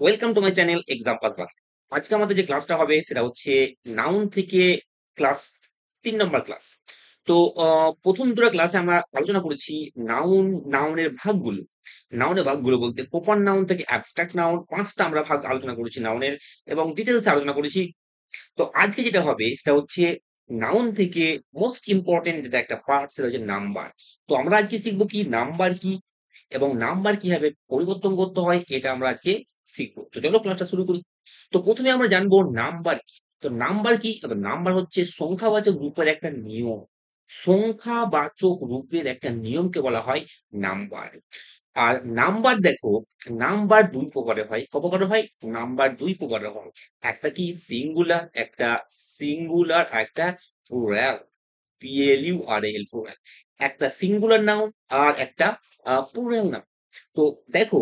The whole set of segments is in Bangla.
Welcome to my channel exam pass Bangla. আজকে আমাদের যে ক্লাসটা হবে সেটা হচ্ছে নাউন থেকে ক্লাস 3 নম্বর ক্লাস। তো প্রথম দুটো ক্লাসে আমরা আলোচনা করেছি নাউন, নাউনের ভাগগুলো। নাউনের ভাগগুলো বলতে প্রপার নাউন থেকে অ্যাবস্ট্রাক্ট নাউন, পাঁচটা আমরা ভাগ আলোচনা করেছি নাউনের, এবং ডিটেলস আলোচনা করেছি। তো আজকে যেটা হবে সেটা হচ্ছে নাউন থেকে মোস্ট ইম্পর্টেন্ট যেটা একটা পার্ট, সেটা হচ্ছে নাম্বার। তো আমরা আজকে শিখবো কি নাম্বার কি, এবং নাম্বার কিভাবে পরিবর্তন করতে হয়, এটা আমরা আজকে শিখবো। তো চলো ক্লাসটা শুরু করি। তো প্রথমে আমরা জানবো নাম্বার কি। তো নাম্বার কি, নাম্বার হচ্ছে সংখ্যাবাচক রূপের একটা নিয়ম। সংখ্যাবাচক রূপের একটা নিয়মকে বলা হয় নাম্বার। আর নাম্বার দেখো, নাম্বার দুই প্রকারের হয়। ক প্রকারের হয়? নাম্বার দুই প্রকারের হয়। একটা কি সিঙ্গুলার, একটা সিঙ্গুলার, একটা প্লুরাল। PLURAL, plural. একটা সিঙ্গুলার নাউন আর একটা প্লুরাল নাউন। তো দেখো,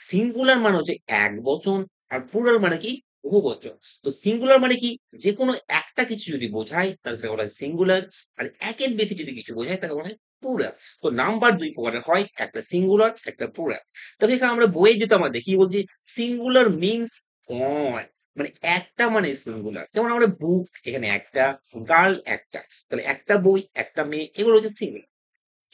সিঙ্গুলার মানে হচ্ছে এক বচন, আর প্লুরাল মানে কি বহু বচন। তো সিঙ্গুলার মানে কি, যে কোনো একটা কিছু যদি বোঝায় তাহলে সেটা বলা হয় সিঙ্গুলার, আর একের বেশি যদি কিছু বোঝায় তাকে বলা হয় প্লুরাল। তো নাম্বার দুই প্রকারের হয়, একটা সিঙ্গুলার, একটা প্লুরাল। তো এখানে আমরা বইয়ে যেটা আমরা দেখি বলছি সিঙ্গুলার মিনস ওয়ান, মানে একটা মানে সিঙ্গুলার। যেমন আমরা বুক, এখানে একটা, গার্ল একটা, তাহলে একটা বই, একটা মেয়ে, এগুলো হচ্ছে সিঙ্গুলার।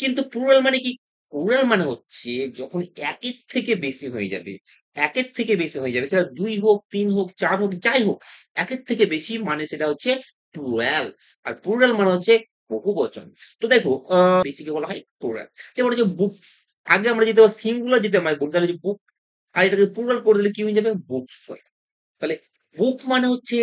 কিন্তু প্লুরাল মানে কি? প্লুরাল মানে হচ্ছে যখন একের থেকে বেশি হয়ে যাবে, একের থেকে বেশি হয়ে যাবে, সেটা দুই হোক, তিন হোক, চার হোক, যাই হোক, একের থেকে বেশি মানে সেটা হচ্ছে প্লুরাল। আর প্লুরাল মানে হচ্ছে বহু বচন। তো দেখো, বেশিকে বলা হয় প্লুরাল। যেমন হচ্ছে বুকস, আগে আমরা যেটা সিঙ্গুলার যেটা আমরা বলতে পারি যে বুক, আর এটাকে প্লুরাল করে দিলে কি হয়ে যাবে? বুকস হয়। তাহলে বুক মানে হচ্ছে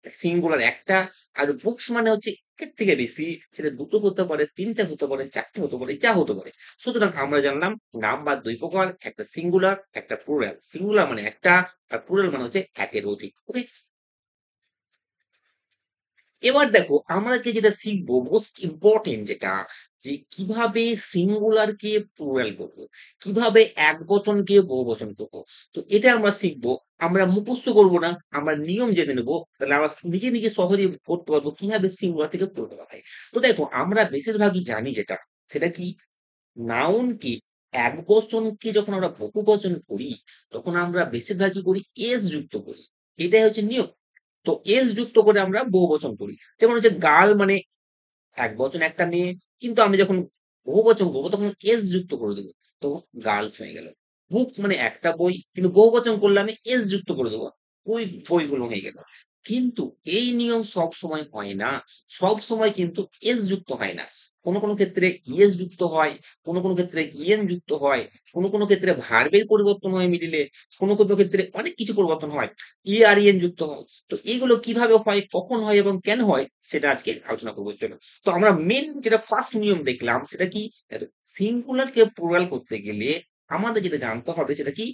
সিঙ্গুলার একটা, আর বুকস মানে হচ্ছে একের থেকে বেশি। সেটা দুটো হতে পারে, তিনটা হতে পারে, চারটে হতে পারে, যা হতে পারে। সুতরাং আমরা জানলাম নাম্বার দুই প্রকার, একটা সিঙ্গুলার, একটা প্লুরাল। সিঙ্গুলার মানে একটা, আর প্লুরাল মানে হচ্ছে একের অধিক। ওকে, এবার দেখো আমাদেরকে যেটা শিখবো মোস্ট ইম্পর্টেন্ট যেটা, যে কিভাবে সিঙ্গুলার কে প্লুরাল করবো, কিভাবে এক বচনকে বহু বচন করবো। তো এটা আমরা শিখবো। আমরা মুখস্থ করবো না, আমরা নিয়ম জেনে নেবো, তাহলে আমরা নিজে নিজে সহজে করতে পারবো কিভাবে সিঙ্গুলার থেকে প্লুরাল হয়। তো দেখো, আমরা বেশিরভাগই জানি যেটা, সেটা কি, নাউন কি এক বচনকে যখন আমরা বহু বচন করি, তখন আমরা বেশিরভাগই করি এস যুক্ত করি। এটাই হচ্ছে নিয়ম। তো এস যুক্ত করে আমরা বহুবচন করি। যেমন হচ্ছে গার্ল মানে এক বচন একটা মেয়ে, কিন্তু আমি যখন বহুবচন করবো তখন এস যুক্ত করে দেবো, তো গার্লস হয়ে গেল। বুক মানে একটা বই, কিন্তু বহুবচন করলে আমি এস যুক্ত করে দেবো, ওই বইগুলো হয়ে গেল। কিন্তু এই নিয়ম সব সময় হয় না। সব সময় কিন্তু এস যুক্ত হয় না। কোনো কোনো ক্ষেত্রে ইএস যুক্ত হয়, কোনো কোনো ক্ষেত্রে ইএন যুক্ত হয়, কোনো কোনো ক্ষেত্রে ভার্বের পরিবর্তন হয় মিডিলে, কোনো কোনো ক্ষেত্রে অনেক কিছু পরিবর্তন হয়, ই আর ইএন যুক্ত হয়। তো এগুলো কিভাবে হয়, কখন হয় এবং কেন হয়, সেটা আজকে আলোচনা করবো। চলো, তো আমরা মেন যেটা ফার্স্ট নিয়ম দেখলাম সেটা কি, সিঙ্গুলার কে প্লুরাল করতে গেলে আমাদের যেটা জানতে হবে সেটা কি,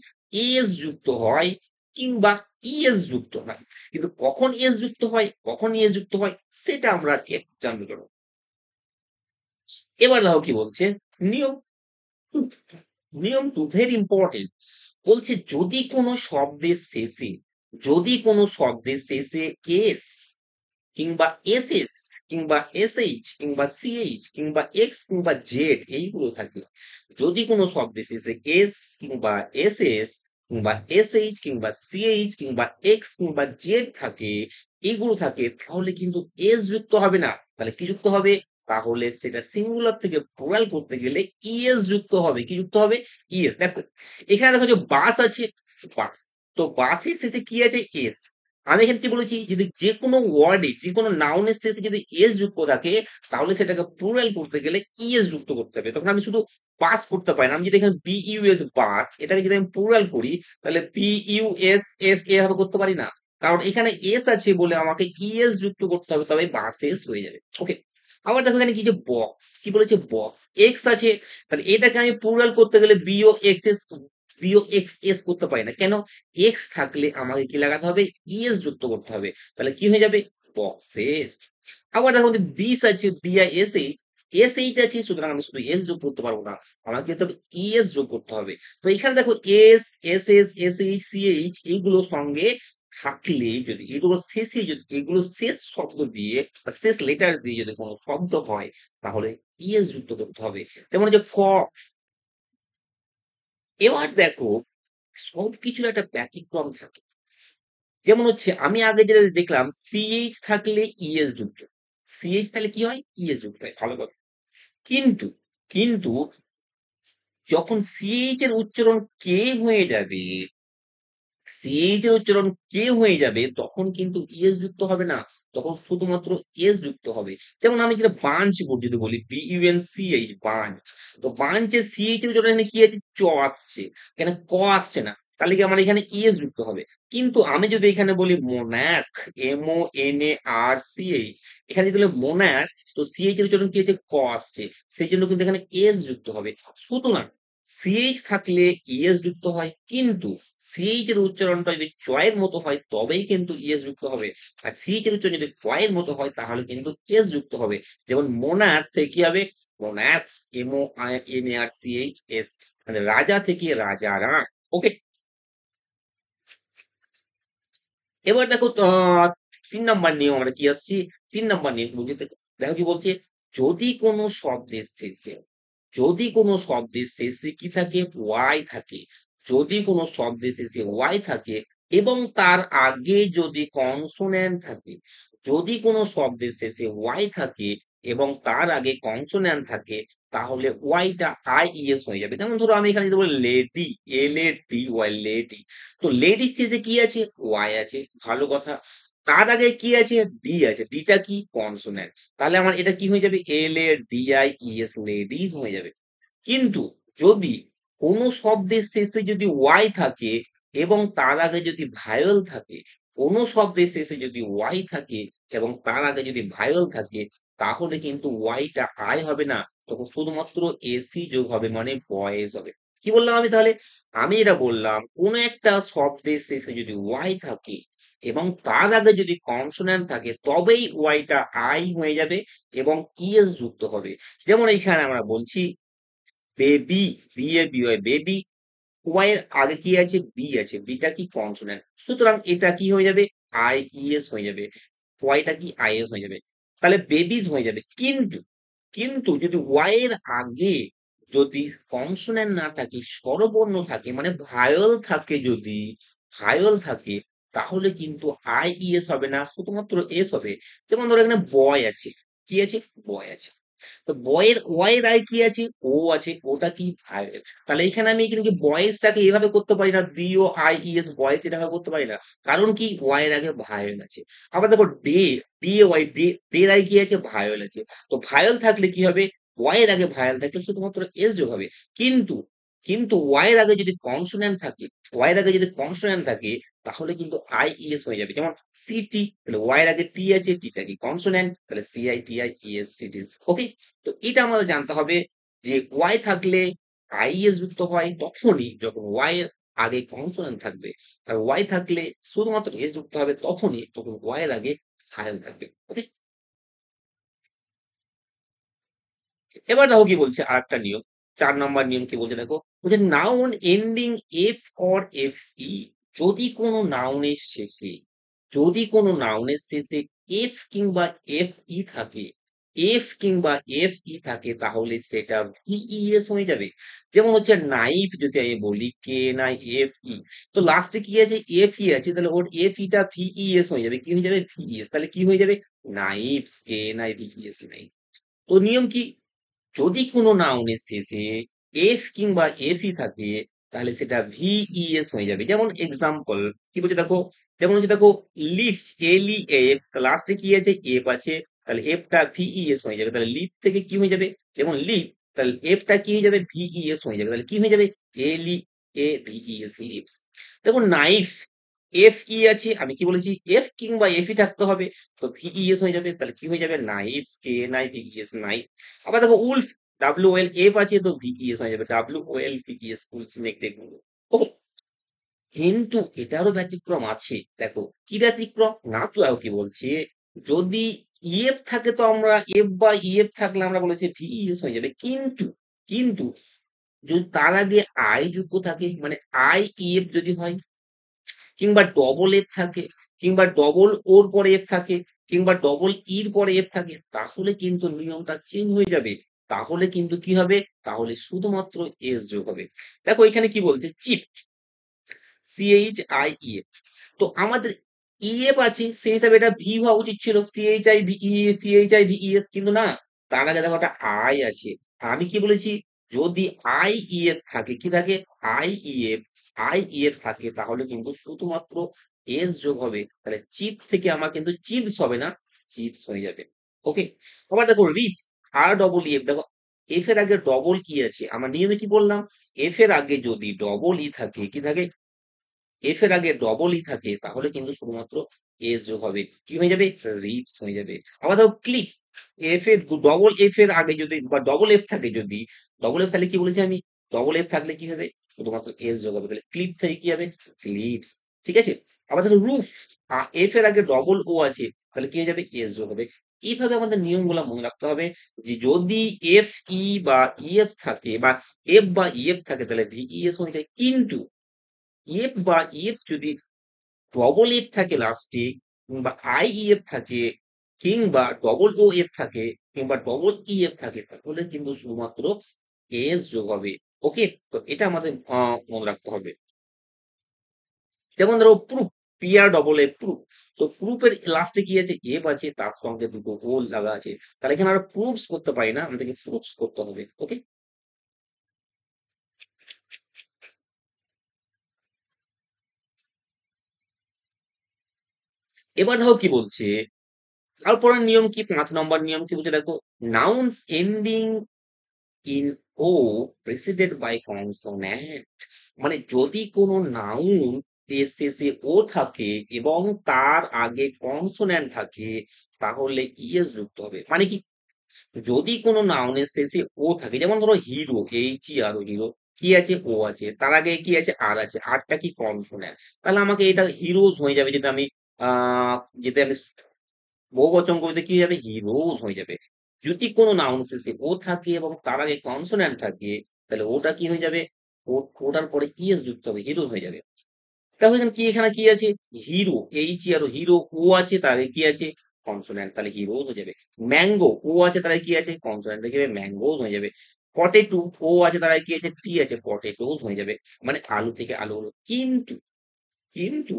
এস যুক্ত হয় কিংবা ইএস যুক্ত হয়। কিন্তু কখন এস যুক্ত হয়, কখন ইএস যুক্ত হয়, সেটা আমরা আজকে জানতে পারবো। এবার দেখো কি বলছে, নিয়ম টু। নিয়ম টু ভেরি ইম্পর্টেন্ট। বলছে যদি কোনো শব্দের শেষে, যদি কোনো শব্দের শেষে এস কিংবা এসএস কিংবা এসএইচ কিংবা সিএইচ কিংবা এক্স কিংবা জেড এইগুলো থাকে, যদি কোনো শব্দের শেষে এস কিংবা এসএস কিংবা এসএইচ কিংবা সিএইচ কিংবা এক্স কিংবা জেড থাকে, এগুলো থাকে, তাহলে কিন্তু এস যুক্ত হবে না। তাহলে কি যুক্ত হবে? তাহলে সেটা সিঙ্গুলার থেকে প্লুরাল করতে গেলে ইএস যুক্ত হবে। কি যুক্ত হবে? ইএস। দেখো, এখানে দেখো যে বাস আছে, বাস। তো বাসের শেষে কি আছে? এস। আমি এখানে কি বলেছি, যদি যে কোনো ওয়ার্ডে, যে কোনো নাউনের শেষে যদি এস যুক্ত থাকে, তাহলে সেটাকে প্লুরাল করতে গেলে ইএস যুক্ত করতে হবে। তখন আমি শুধু বাস করতে পারি না। আমি যদি এখানে বিইউএস বাস, এটাকে যদি আমি প্লুরাল করি, তাহলে পিইউএস এস এভাবে করতে পারি না। কারণ এখানে এস আছে বলে আমাকে ইএস যুক্ত করতে হবে, তবে বাসেস হয়ে যাবে। ওকে, আবার দেখো এখানে কি, যে বক্স, কি বলেছে, বক্স এক্স আছে, তাহলে এটাকে আমি প্লুরাল করতে গেলে B O X S, B O X S করতে পারি না। কেন? এক্স থাকলে আমাকে কি লাগাতে হবে? ইএস যুক্ত করতে হবে। তাহলে কি হয়ে যাবে? বক্সেস। আবার দেখো দিস আছে, ডিআইএস এইচ, এস এইচ আছে, সুতরাং আমি শুধু এস যোগ করতে পারবো না, আমাকে তো ইএস যোগ করতে হবে। তো এখানে দেখো S, S S, S H, C H এইগুলো সঙ্গে থাকলে, যদি এগুলো শেষে, যদি এগুলো শেষ শব্দ দিয়ে বা শেষ লেটার দিয়ে যদি কোনো শব্দ হয়, তাহলে ইএস যুক্ত করতে হবে। যেমন যে ফক্স। এবার দেখো, সবকিছুর একটা ব্যতিক্রম থাকে। যেমন হচ্ছে আমি আগে যেটা দেখলাম সিএইচ থাকলে ইএস যুক্ত। সিএইচ থাকলে কি হয়? ইএস যুক্ত হয়। ভালো কথা। কিন্তু, কিন্তু যখন সিএইচ এর উচ্চারণ কে হয়ে যাবে, সিএইচ এর উচ্চারণ কে হয়ে যাবে তখন কিন্তু ইএস যুক্ত হবে না। তখন শুধুমাত্র এস যুক্ত হবে। যেমন আমি যেটা বাঞ্চ যদি বলি বিইউএনসিএইচ বাঞ্চ। তো বাঞ্চের সিএইচ এর উচ্চারণ এখানে কি আছে? চ আসছে। এখানে ক আসছে না। তাহলে কি আমার এখানে ইএস যুক্ত হবে। কিন্তু আমি যদি এখানে বলি মোনাক MONARCH এখানে যদি বলি মোনাক তো সিএইচ এর উচ্চারণ কি আছে? ক আসছে। সেই জন্য কিন্তু এখানে এস যুক্ত হবে। সুতরাং সিএইচ থাকলে ইএস যুক্ত হয় কিন্তু সিএইচ এর উচ্চারণটা যদি চয়ের মতো হয় তবেই কিন্তু ইএস যুক্ত হবে। আর সিএইচ এর উচ্চারণ যদি চয়ের মতো হয় তাহলে কিন্তু এস যুক্ত হবে। যেমন মোনার থেকে কি হবে? মোনাক্স MONARCHS মানে রাজা থেকে রাজারা। ওকে, এবার দেখো ৩ নাম্বার নিয়ম আমরা কি আসছি? ৩ নাম্বার নিয়ম বুঝতে দেখো কি বলছে? যদি কোনো শব্দের শেষে যদি কোনো শব্দের শেষে কি থাকে? ওয়াই থাকে। যদি কোনো শব্দের শেষে ওয়াই থাকে এবং তার আগে যদি কনসোন্যান্ট থাকে, যদি কোনো শব্দের শেষে ওয়াই থাকে এবং তার আগে কনসোন্যান্ট থাকে তাহলে ওয়াইটা আইইএস হয়ে যাবে। যেমন ধরো আমি এখানে যদি বলি লেডি, LADY লেডি। তো লেডির শেষে কি আছে? ওয়াই আছে। ভালো কথা। তার আগে কি আছে? ডি আছে। ডিটা কি? কনসোন্যান্ট। তাহলে আমার এটা কি হয়ে যাবে? LADIES লেডিস হয়ে যাবে। কিন্তু যদি কোনো শব্দের শেষে যদি ওয়াই থাকে এবং তার আগে যদি ভায়েল থাকে, কোনো শব্দের শেষে যদি ওয়াই থাকে এবং তার আগে যদি ভায়েল থাকে তাহলে কিন্তু ওয়াইটা আই হবে না। তখন শুধুমাত্র এসি যোগ হবে মানে ভয়েস হবে। কি বললাম আমি তাহলে? আমি এটা বললাম কোন একটা শব্দের শেষে যদি ওয়াই থাকে এবং তার আগে যদি কনসোন্যান্ট থাকে তবেই ওয়াইটা আই হয়ে যাবে এবং ইএস যুক্ত হবে। যেমন এইখানে আমরা বলছি বেবি, BABY বেবি। ওয়াই এর আগে কি আছে? বি আছে। বিটা কি? কনসোন্যান্ট। সুতরাং এটা কি হয়ে যাবে? আইইএস হয়ে যাবে। ওয়াইটা কি? আইএস হয়ে যাবে। তাহলে বেবিজ হয়ে যাবে। কিন্তু যদি ওয়াই এর আগে যদি কনসোন্যান্ট না থাকে, স্বরবর্ণ থাকে মানে ভায়েল থাকে তাহলে কিন্তু আইইএস হবে না, শুধুমাত্র এস হবে। যেমন ধরো এখানে বয় আছে। কি আছে? বয় আছে। তো বয়ের ওয়াই এর আগে কি আছে? ও আছে। ওটা কি? ভায়োলেট। তাহলে এখানে আমি এখানে কি বয়েসটাকে এভাবে করতে পারি না? BOIES বয়েস এটা ভাবে করতে পারি না। কারণ কি? ওয়াই এর আগে ভায়োল আছে। আবার দেখো DAY ডে এর আগে কি আছে? ভায়োল আছে। তো ভায়োল থাকলে কি হবে? ওয়াই এর আগে ভায়োল থাকলে শুধুমাত্র এস যোগ হবে। কিন্তু ওয়াই এর আগে যদি কনসোন্যান্ট থাকে, ওয়াই এর আগে যদি কনসোন্যান্ট থাকে তাহলে কিন্তু আইইএস হয়ে যাবে। যেমন সিটি তাহলে ওয়াই এর আগে টি আছে, টিটা কি? কনসোন্যান্ট তাহলে CITIES সিটিস। ওকে, তো এটা আমাদের জানতে হবে যে ওয়াই থাকলে আইএস যুক্ত হয় তখনই যখন ওয়াই এর আগে কনসোন্যান্ট থাকবে। আর ওয়াই থাকলে শুধুমাত্র এস যুক্ত হবে তখনই যখন ওয়াই এর আগে ভায়েল থাকবে। ওকে, এবার দেখো কি বলছে আরেকটা নিয়ম। ৪ নম্বর নিয়ম কি বলছে দেখো। বলছে noun ending F or FE যদি কোনো নাউনের শেষে এফ কিংবা FE থাকে, তাহলে সেটা VES হয়ে যাবে। যেমন হচ্ছে নাইফ যদি আমি বলি KNIFE তো লাস্টে কি আছে? FE আছে। তাহলে ওর FE টা VES হয়ে যাবে। কি হয়ে যাবে? VES। তাহলে কি হয়ে যাবে? Knives KNIVES knife. তো নিয়ম কি? যদি কোনো নাউনের শেষে এফ কিংবা এফই থাকে তাহলে সেটা ভিইএস হয়ে যাবে। যেমন এক্সাম্পল কি বলছে দেখো। যেমন হচ্ছে দেখো লিফ, LEF লাস্টে কি আছে? এফ আছে। তাহলে এফটা ভিইএস হয়ে যাবে। তাহলে লিফ থেকে কি হয়ে যাবে? যেমন লিফ তাহলে এফটা কি হয়ে যাবে? ভিইএস হয়ে যাবে। তাহলে কি হয়ে যাবে? LEAVES leaves. দেখো নাইফ, FE আছে। আমি কি বলেছি? এফ কিংবা এফই থাকতে হবে। তো ভিইএস হয়ে যাবে। তাহলে কি হয়ে যাবে? Knives KNIVES knife. আবার দেখো উলফ, WLF আছে তো VES হয়ে যাবে। WOLVES ফুল স্নেক দেখুন। ওকে, কিন্তু এটারও ব্যতিক্রম আছে। দেখো কি ব্যতিক্রম? না তো আর কি বলছে যদি ইএফ থাকে তো আমরা এফ বা ইএফ থাকলে আমরা বলেছি VES হয়ে যাবে। কিন্তু যদি তার আগে আই যুক্ত থাকে মানে IEF যদি হয় কিংবা ডবল এফ থাকে কিংবা ডবল ওর পরে এফ থাকে কিংবা ডবল ইর পরে এফ থাকে তাহলে কিন্তু নিয়মটা চেঞ্জ হয়ে যাবে। তাহলে কিন্তু কি হবে? তাহলে শুধুমাত্র এস যোগ হবে। দেখো এখানে কি বলছে? Chief, CHIEF। তো আমাদের ইএফ আছে সেই হিসাবে এটা ভি হওয়া উচিত ছিল, CHIVES, কিন্তু না, তার আগে দেখো একটা আই আছে। আমি কি বলেছি, যদি আইইএফ থাকে, কি থাকে, আইইএফ আইইএফ থাকে, তাহলে কিন্তু শুধুমাত্র এস যোগ হবে, তাহলে চিপ থেকে আমার কিন্তু চিপস হবে না, চিপস হয়ে যাবে। ওকে, আবার দেখো রিফ, REEF, দেখো এফ এর আগে ডবল ই আছে, আমার নিয়মে কি বললাম, এফ এর আগে যদি ডবল ই থাকে, কি থাকে, এফ এর আগে ডবল ই থাকে, তাহলে কিন্তু শুধুমাত্র এস যোগ হবে, কি হয়ে যাবে, রিপস হয়ে যাবে। আবার দেখো ক্লিক, এফ এর ডবল এফ এর আগে যদি বা ডবল এফ থাকে, যদি ডবল এফ, তাহলে কি বলেছি আমি, ডবল এফ থাকলে কি হবে, শুধুমাত্র এস যোগ হবে, তাহলে ক্লিপ থেকে কি হবে, ক্লিপস। ঠিক আছে, আবার দেখো রুফ, এফ এর আগে ডবল ও আছে, তাহলে কি হয়ে যাবে, এস যোগ হবে। এইভাবে আমাদের নিয়মগুলো মনে রাখতে হবে, যে যদি এফ ই বা ইএফ থাকে, বা এফ বা ইএফ থাকে, তাহলে ভিইএস হয়ে যায়, কিন্তু এফ বা ইএফ যদি ডবল এফ থাকে লাস্টে, কিংবা আইইএফ থাকে, কিংবা ডবল ও এফ থাকে, কিংবা ডবল ইএফ থাকে, তাহলে কিন্তু শুধুমাত্র এস যোগ হবে। ওকে, তো এটা আমাদের মনে রাখতে হবে। যেমন ধরো প্রুফ, PREEF প্রুফ, তো প্রুফের লাস্টে কি আছে, এফ আছে, তার সঙ্গে দুটো ও লাগা আছে, তাহলে এখানে আমরা প্রুফস করতে পারি না, আমাদেরকে প্রুফস করতে হবে। ওকে, এবার দেখো কি বলছে, তারপরের নিয়ম কি, 5 নম্বর নিয়ম কি বলছে দেখো, nouns ending in O preceded by consonant, মানে যদি কোনো নাউন এর শেষে ও থাকে এবং তার আগে কনসোন্যান্ট থাকে, তাহলে ইএস যুক্ত হবে। মানে কি, যদি কোনো নাউনের শেষে ও থাকে, যেমন ধরো হিরো, HER, হিরো, কি আছে, ও আছে, তার আগে কি আছে, আর আছে, আরটা কি, কনসোন্যান্ট, তাহলে আমাকে এটা হিরোজ হয়ে যাবে, যদি আমি আহ যদি আমি বহুবচন করতে কি যাবে, হিরোজ হয়ে যাবে। যদি কোনো নাউন শেষে ও থাকে এবং তার আগে কনসোন্যান্ট থাকে, তাহলে ওটা কি হয়ে যাবে, ওটার পরে ইএস যুক্ত হবে, হিরো হয়ে যাবে। দেখো এখানে কি, এখানে কি আছে, হিরো, আর হিরো, ও আছে, তার আগে কি আছে, কনসোন্যান্ট, তাহলে হিরোজ হয়ে যাবে। ম্যাঙ্গো, ও আছে, তার আগে কি আছে, কনসোন্যান্ট, দেখে ম্যাঙ্গোজ হয়ে যাবে। পটেটো, ও আছে, তার আগে কি আছে, টি আছে, পটেটোজ হয়ে যাবে। মানে আলু থেকে আলু হলো। কিন্তু কিন্তু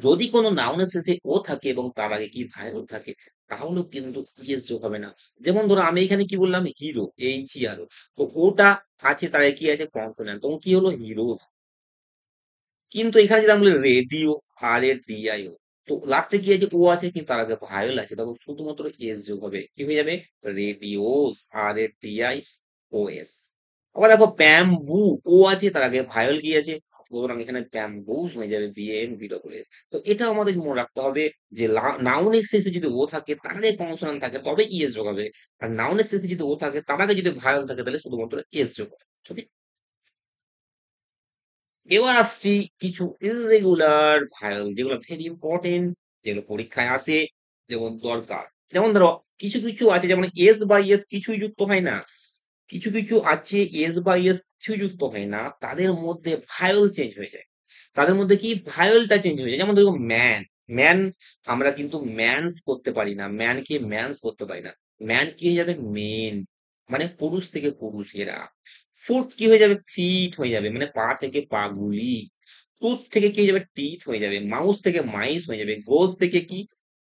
যদি কোনো নাউনের শেষে ও থাকে এবং তার আগে কি ভায়োল থাকে, তাহলেও কিন্তু ইএস যোগ হবে না। যেমন ধরো আমি এখানে কি বললাম, হিরো, HERO, তো ওটা আছে, তার আগে কি আছে, কনসোন্যান্ট, তখন কি হলো, হিরো। কিন্তু এখানে যদি আমি বলি রেডিও, RADIO, তো লাস্টে কি আছে, ও আছে, কিন্তু তার আগে ভায়োল আছে, তখন শুধুমাত্র এস যোগ হবে, কি হয়ে যাবে, রেডিওস, RADIOS। আবার দেখো ব্যাম্বু, ও আছে, তার আগে ভায়োল কি আছে, সুতরাং এখানে ব্যাম্বুস হয়ে যাবে, BAMBSS। তো এটা আমাদের মনে রাখতে হবে, যে নাউনের শেষে যদি ও থাকে, তার আগে কনসোনান্ট থাকে, তবে ইএস যোগ হবে। আর নাউনের শেষে যদি ও থাকে, তার আগে যদি ভায়োল থাকে, তাহলে শুধুমাত্র এস যোগ হবে। ঠিক আছে? এবার আসছি কিছু ইররেগুলার ভায়োল, যেগুলো ভেরি ইম্পর্টেন্ট, যেগুলো পরীক্ষায় আসে, যেমন দরকার। যেমন ধরো কিছু কিছু আছে, যেমন এস বা এস কিছুই যুক্ত হয় না, কিছু কিছু আছে এস বা এস কিছু যুক্ত হয় না, তাদের মধ্যে ভায়োল চেঞ্জ হয়ে যায়, তাদের মধ্যে কি ভায়োলটা চেঞ্জ হয়ে যায়। যেমন ধরো ম্যান, ম্যান, আমরা কিন্তু ম্যানস করতে পারি না, ম্যানকে ম্যানস করতে পারি না, ম্যান কি হয়ে যাবে, মেন, মানে পুরুষ থেকে পুরুষেরা। ফুট কি হয়ে যাবে, ফিট হয়ে যাবে, মানে পা থেকে পাগুলি। টুথ থেকে কি হয়ে যাবে, টিথ হয়ে যাবে। মাউস থেকে মাইস হয়ে যাবে। গোজ থেকে কি,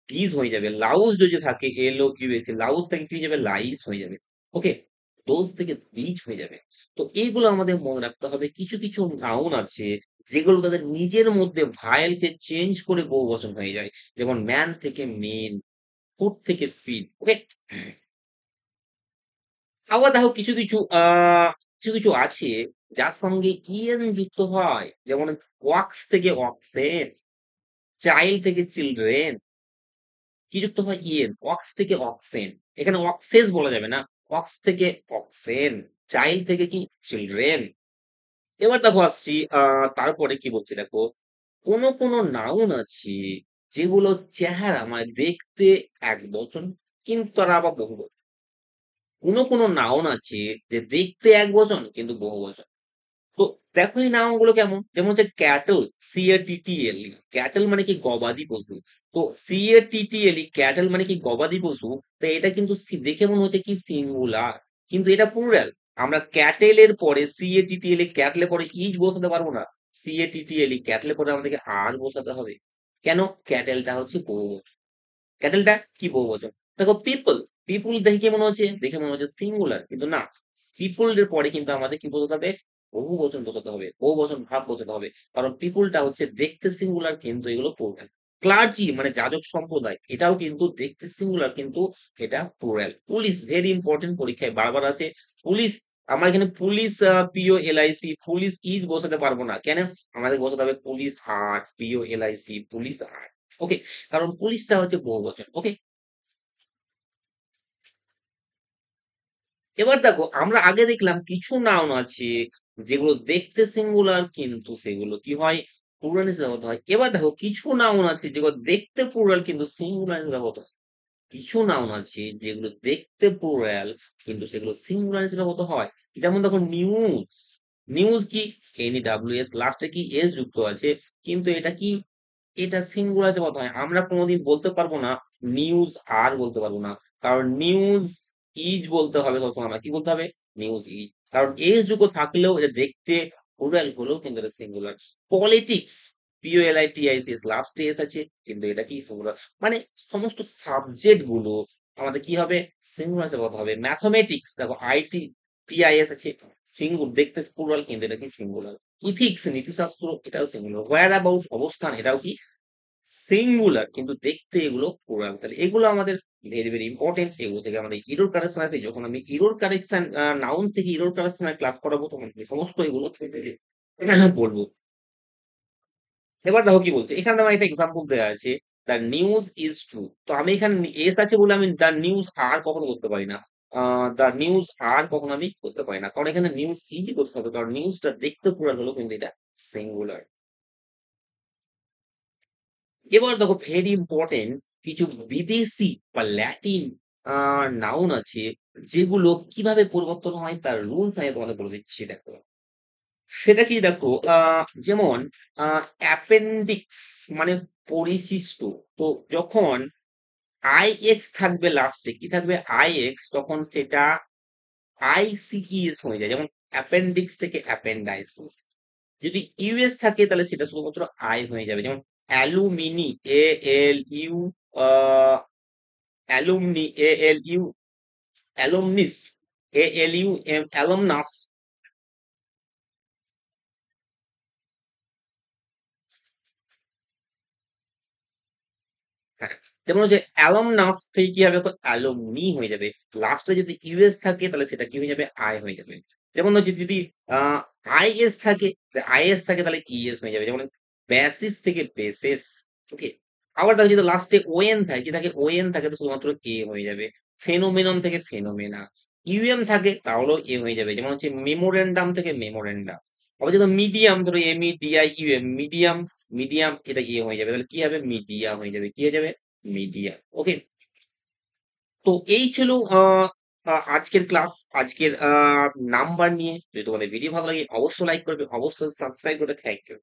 গিজ হয়ে যাবে। লাউজ যদি থাকে, LOUS, লাউজ থেকে কি হয়ে যাবে, লাইস হয়ে যাবে। ওকে, ডোজ থেকে বীজ হয়ে যাবে। তো এইগুলো আমাদের মনে রাখতে হবে। কিছু কিছু নাউন আছে যেগুলো তাদের নিজের মধ্যে ভায়েলকে চেঞ্জ করে বহু বচন হয়ে যায়, যেমন ম্যান থেকে মেন, ফুড থেকে ফিড। ওকে, আবার দেখো কিছু কিছু কিছু কিছু আছে যার সঙ্গে ইএন যুক্ত হয়, যেমন ওয়াক্স থেকে অক্সেন, চাইল্ড থেকে চিলড্রেন, কি যুক্ত হয়, ইএন, ওয়াক্স থেকে অক্সেন, এখানে অক্সেস বলা যাবে না, ওয়াক্স থেকে অক্সেন, চাইল্ড থেকে কি, চিলড্রেন। এবার দেখো আসছি তারপরে কি বলছে দেখো, কোন কোন নাউন আছে যেগুলো চেহারা মানে দেখতে এক বচন, কিন্তু তারা আবার বহু বচন। কোন কোন নাউন আছে যে দেখতে এক বচন কিন্তু বহু বচন। তো দেখো এই নাউন গুলো কেমন, যেমন হচ্ছে ক্যাটল, CATTL, ক্যাটল মানে কি, গবাদি পশু। তো CATTL, ক্যাটল মানে কি, গবাদি পশু। তো এটা কিন্তু দেখে মনে হচ্ছে কি সিঙ্গুলার, কিন্তু এটা প্লুরাল। আমরা ক্যাটেল এর পরে, CATTL, ক্যাটলের পরে ইজ বসাতে পারবো না, CATTLE, ক্যাটলে পরে আমাদেরকে আর বসাতে হবে। কেন? ক্যাটেলটা হচ্ছে বহুবচন। ক্যাটেলটা কি বহুবচন? দেখো পিপল, পিপুল দেখে কি মনে হচ্ছে? দেখে মনে হচ্ছে সিঙ্গুলার, কিন্তু না। পিপুল এর পরে কিন্তু আমাদের কি বসাতে হবে? বহুবচন বসাতে হবে, বহুবচন ভাব বসাতে হবে। কারণ পিপুলটা হচ্ছে দেখতে সিঙ্গুলার, কিন্তু এগুলো প্লুরাল। ক্লার্জি মানে যাজক সম্প্রদায়, এটাও কিন্তু দেখতে সিঙ্গুলার, কিন্তু এটা প্লুরাল। পুলিশ ভেরি ইম্পর্টেন্ট, পরীক্ষায় বারবার আসে। পুলিশ, আমার এখানে পুলিশ POLIC, পুলিশ ইজ বসাতে পারবো না। কেন? আমাদের বসাতে হবে পুলিশ আর, POLIC, পুলিশ আর। ওকে, কারণ পুলিশটা হচ্ছে বহুবচন। ওকে, এবার দেখো আমরা আগে দেখলাম কিছু নাউন আছে যেগুলো দেখতে সিঙ্গুলার, কিন্তু সেগুলো কি হয়? প্লুরাল হিসেবে ব্যবহৃত হয়। এবার দেখো কিছু নাউন আছে যেগুলো দেখতে প্লুরাল কিন্তু সিঙ্গুলার হিসেবে ব্যবহৃত হয়। কিছু নাউন আছে যেগুলো দেখতে প্লুরাল কিন্তু সেগুলো সিঙ্গুলার হিসেবে ব্যবহৃত হয়। যেমন দেখো নিউজ, নিউজ কি? NEWS, লাস্টে কি এস যুক্ত আছে, কিন্তু এটা কি? এটা সিঙ্গুলার হিসেবে ব্যবহৃত হয়। আমরা কোনোদিন বলতে পারবো না নিউজ আর, বলতে পারবো না। কারণ নিউজ ইজ বলতে হবে সবসময়। আমরা কি বলতে হবে? News is. কারণ এস যুক্ত থাকলেও এটা দেখতে প্লুরাল হলেও কিন্তু এটা সিঙ্গুলার। পলিটিক্স, POLITICS, লাস্টে এস আছে, কিন্তু এটা কি? সিঙ্গুলার। মানে সমস্ত সাবজেক্ট গুলো আমাদের কি হবে? সিঙ্গুলার হিসেবে কথা হবে। ম্যাথমেটিক্স দেখো, ITTIS আছে, সিঙ্গুলার, দেখতে প্লুরাল, কিন্তু এটা কি? সিঙ্গুলার। ইথিক্স, নীতিশাস্ত্র, এটাও সিঙ্গুলার। হোয়ার অ্যাবাউট, অবস্থান, এটাও কি? সিঙ্গুলার, কিন্তু দেখতে এগুলো প্লুরাল। তাহলে এগুলো আমাদের ভেরি ভেরি ইম্পর্টেন্ট। এগুলো থেকে আমাদের ইরর কারেকশন আছে। যখন আমি ইরর কারেকশন, নাউন থেকে ইরর কারেকশনের ক্লাস করাবো, তখন আমি সমস্ত এগুলো বলবো। এবার দেখো কি বলছে এখানে, আমার একটা এক্সাম্পল দেওয়া আছে, দ্য নিউজ ইজ ট্রু। তো আমি এখানে এস আছে বলে আমি দ্য নিউজ আর কখনো করতে পারি না। দ্য নিউজ আর কখনো আমি করতে পারি না, কারণ এখানে নিউজ ইজি করতে হবে, কারণ নিউজটা দেখতে পুরো হলো, কিন্তু এটা সিঙ্গুলার। এবার দেখো ভেরি ইম্পর্টেন্ট, কিছু বিদেশি বা ল্যাটিন নাউন আছে যেগুলো কিভাবে পরিবর্তন হয় তার রুলস আমি তোমাদের বলে দিচ্ছি। দেখো সেটা কি? দেখো যেমন অ্যাপেন্ডিক্স মানে পরিশিষ্ট। তো যখন IX থাকবে লাস্টে, কি থাকবে? IX, তখন সেটা ICES হয়ে যায়। যেমন অ্যাপেন্ডিক্স থেকে অ্যাপেন্ডাইসিস। যদি ইউএস থাকে তাহলে সেটা শুধুমাত্র আই হয়ে যাবে। যেমন alumni, ALU, alumni, ALU, অ্যালুমনিস, ALU, অ্যালুমনাস। হ্যাঁ, যেমন হচ্ছে অ্যালুমনাস থেকে কি হবে? অ্যালুমনি হয়ে যাবে। লাস্টে যদি ইউএস থাকে তাহলে সেটা কি হয়ে যাবে? আই হয়ে যাবে। যেমন হচ্ছে যদি আহ IS থাকে, IS থাকে তাহলে ES হয়ে যাবে। যেমন বেসিস থেকে বেসিস। ওকে, আবার দেখো যদি লাস্টে ON থাকে, কি থাকে? ON থাকে, তো শুধুমাত্র A হয়ে যাবে। ফেনোমেনন থেকে ফেনোমেনা। UM থাকে তাহলেও A হয়ে যাবে। যেমন হচ্ছে মেমোরেন্ডাম থেকে মেমোরেন্ডাম। আবার যদি মিডিয়াম, ধরো MEDIUM, মিডিয়াম, মিডিয়াম, এটা কি হয়ে যাবে? তাহলে কি হবে? মিডিয়া হয়ে যাবে। কি হয়ে যাবে? মিডিয়া। ওকে, তো এই ছিল আজকের ক্লাস, আজকের নাম্বার নিয়ে। যদি তোমাদের ভিডিও ভালো লাগে অবশ্যই লাইক করবে, অবশ্যই সাবস্ক্রাইব করবে। Thank you.